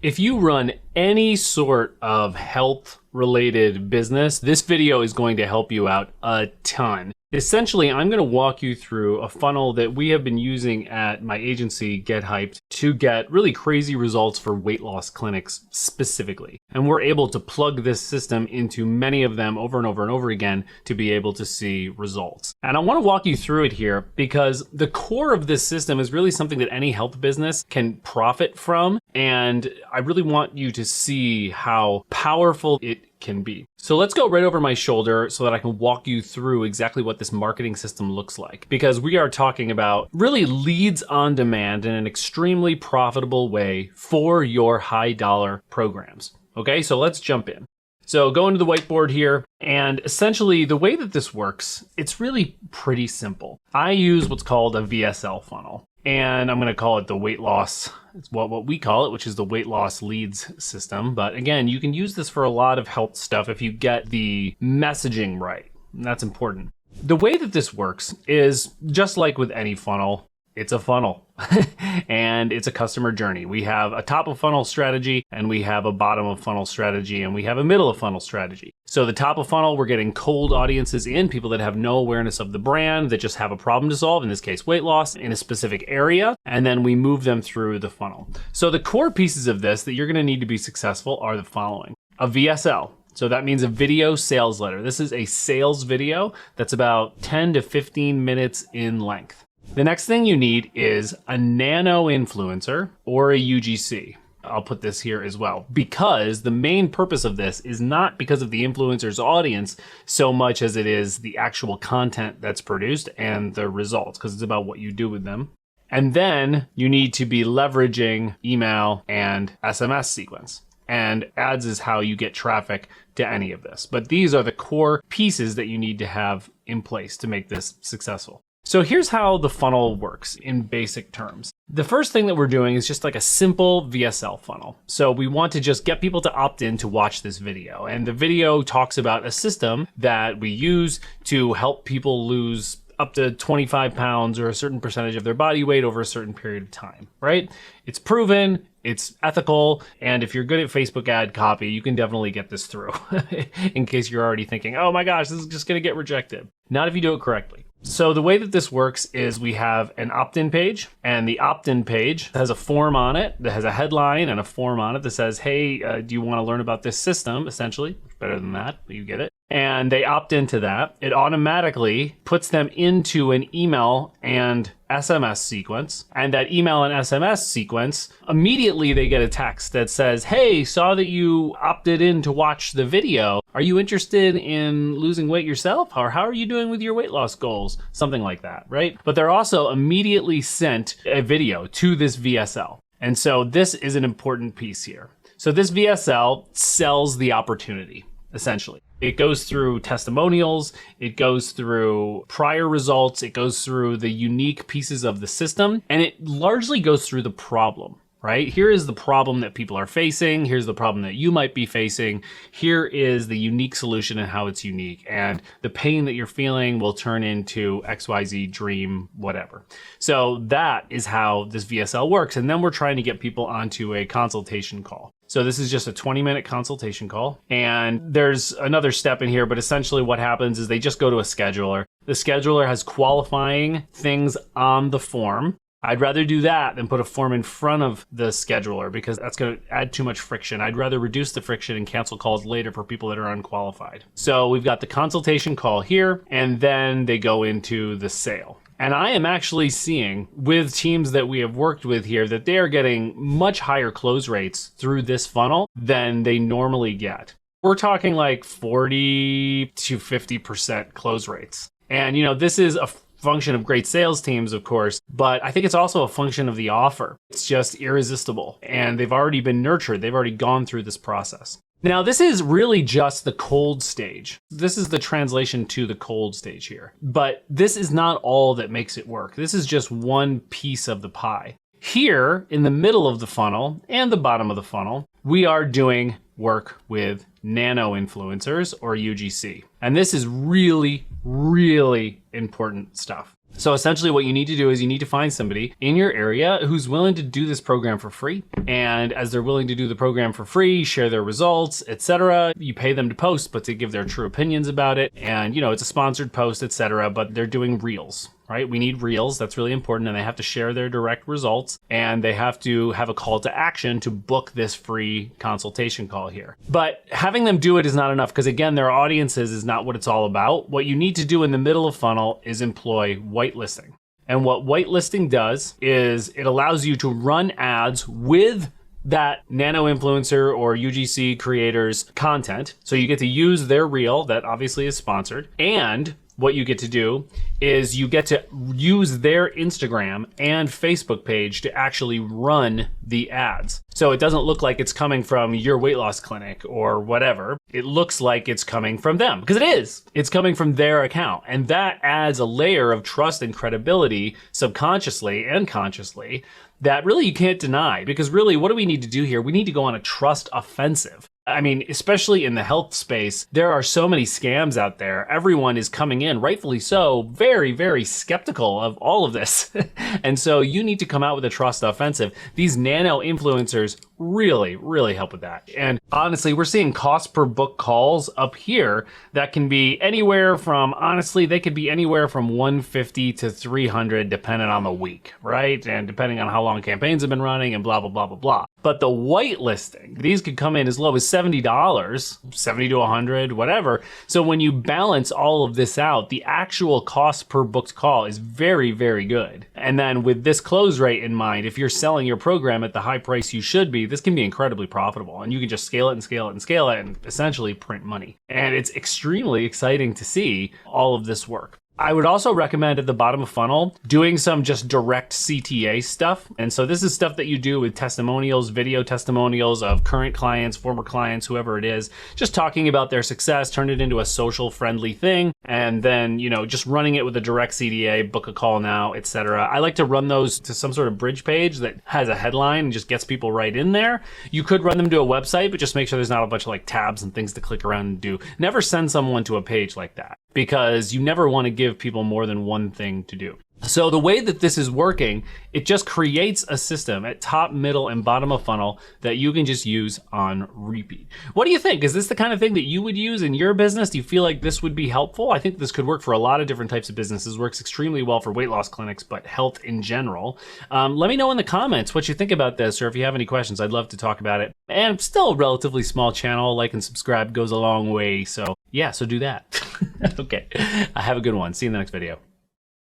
If you run any sort of health related business, this video is going to help you out a ton. Essentially, I'm going to walk you through a funnel that we have been using at my agency, Get Hyped, to get really crazy results for weight loss clinics specifically. And we're able to plug this system into many of them over and over and over again to be able to see results. And I want to walk you through it here because the core of this system is really something that any health business can profit from. And I really want you to see how powerful it can be. So let's go right over my shoulder so that I can walk you through exactly what this marketing system looks like, because we are talking about really leads on demand in an extremely profitable way for your high dollar programs. Okay, so let's jump in. So go into the whiteboard here, and essentially the way that this works, it's really pretty simple. I use what's called a VSL funnel, and I'm gonna call it the weight loss. It's what we call it, which is the weight loss leads system. But again, you can use this for a lot of health stuff if you get the messaging right. And that's important. The way that this works is just like with any funnel, it's a funnel and it's a customer journey. We have a top of funnel strategy and we have a bottom of funnel strategy and we have a middle of funnel strategy. So the top of funnel, we're getting cold audiences in, people that have no awareness of the brand, that just have a problem to solve, in this case, weight loss in a specific area. And then we move them through the funnel. So the core pieces of this that you're gonna need to be successful are the following. A VSL. So that means a video sales letter. This is a sales video that's about 10 to 15 minutes in length. The next thing you need is a nano influencer or a UGC. I'll put this here as well, because the main purpose of this is not because of the influencer's audience so much as it is the actual content that's produced and the results, because it's about what you do with them. And then you need to be leveraging email and SMS sequence. And ads is how you get traffic to any of this. But these are the core pieces that you need to have in place to make this successful. So here's how the funnel works in basic terms. The first thing that we're doing is just like a simple VSL funnel. So we want to just get people to opt in to watch this video. And the video talks about a system that we use to help people lose up to 25 pounds or a certain percentage of their body weight over a certain period of time, right? It's proven, it's ethical, and if you're good at Facebook ad copy, you can definitely get this through in case you're already thinking, oh my gosh, this is just gonna get rejected. Not if you do it correctly. So the way that this works is we have an opt-in page, and the opt-in page has a form on it that has a headline and a form on it that says, hey, do you want to learn about this system, essentially? Better than that, but you get it. And they opt into that. It automatically puts them into an email and SMS sequence. And that email and SMS sequence, immediately they get a text that says, hey, saw that you opted in to watch the video. Are you interested in losing weight yourself? Or how are you doing with your weight loss goals? Something like that, right? But they're also immediately sent a video to this VSL. And so this is an important piece here. So this VSL sells the opportunity, essentially. It goes through testimonials, it goes through prior results, it goes through the unique pieces of the system, and it largely goes through the problem, right? Here is the problem that people are facing, here's the problem that you might be facing, here is the unique solution and how it's unique, and the pain that you're feeling will turn into XYZ dream, whatever. So that is how this VSL works, and then we're trying to get people onto a consultation call. So this is just a 20-minute consultation call. And there's another step in here, but essentially what happens is they just go to a scheduler. The scheduler has qualifying things on the form. I'd rather do that than put a form in front of the scheduler because that's going to add too much friction. I'd rather reduce the friction and cancel calls later for people that are unqualified. So we've got the consultation call here, and then they go into the sale. And I am actually seeing with teams that we have worked with here that they are getting much higher close rates through this funnel than they normally get. We're talking like 40 to 50% close rates. And you know, this is a function of great sales teams, of course, but I think it's also a function of the offer. It's just irresistible. And they've already been nurtured. They've already gone through this process. Now, this is really just the cold stage. This is the translation to the cold stage here. But this is not all that makes it work. This is just one piece of the pie. Here, in the middle of the funnel and the bottom of the funnel, we are doing work with nano influencers or UGC. And this is really, really important stuff. So essentially what you need to do is you need to find somebody in your area who's willing to do this program for free. And as they're willing to do the program for free, share their results, etc., you pay them to post, but to give their true opinions about it. And, it's a sponsored post, etc., but they're doing reels. Right? We need reels. That's really important. And they have to share their direct results, and they have to have a call to action to book this free consultation call here. But having them do it is not enough, because again, their audiences is not what it's all about. What you need to do in the middle of funnel is employ whitelisting. And what whitelisting does is it allows you to run ads with that nano influencer or UGC creator's content. So you get to use their reel that obviously is sponsored, and what you get to do is you get to use their Instagram and Facebook page to actually run the ads. So it doesn't look like it's coming from your weight loss clinic or whatever. It looks like it's coming from them, because it is. It's coming from their account. And that adds a layer of trust and credibility subconsciously and consciously that really you can't deny. Because really, what do we need to do here? We need to go on a trust offensive. I mean, especially in the health space, there are so many scams out there. Everyone is coming in, rightfully so, very, very skeptical of all of this. And so you need to come out with a trust offensive. These nano influencers really, really help with that. And honestly, we're seeing cost per book calls up here that can be anywhere from, honestly, they could be anywhere from 150 to 300 depending on the week, right? And depending on how long campaigns have been running and blah, blah, blah, blah, blah. But the whitelisting, these could come in as low as $70, 70 to 100, whatever. So when you balance all of this out, the actual cost per booked call is very, very good. And then with this close rate in mind, if you're selling your program at the high price you should be, this can be incredibly profitable, and you can just scale it and scale it and scale it and essentially print money. And it's extremely exciting to see all of this work. I would also recommend at the bottom of funnel doing some just direct CTA stuff. And so this is stuff that you do with testimonials, video testimonials of current clients, former clients, whoever it is, just talking about their success, turn it into a social friendly thing. And then, just running it with a direct CTA, book a call now, etc. I like to run those to some sort of bridge page that has a headline and just gets people right in there. You could run them to a website, but just make sure there's not a bunch of tabs and things to click around and do. Never send someone to a page like that, because you never want to give people more than one thing to do. So the way that this is working, it just creates a system at top, middle, and bottom of funnel that you can just use on repeat. What do you think? Is this the kind of thing that you would use in your business? Do you feel like this would be helpful? I think this could work for a lot of different types of businesses. Works extremely well for weight loss clinics, but health in general. Let me know in the comments what you think about this, or if you have any questions, I'd love to talk about it. And still a relatively small channel. Like and subscribe goes a long way. So yeah, so do that. Okay, have a good one. See you in the next video.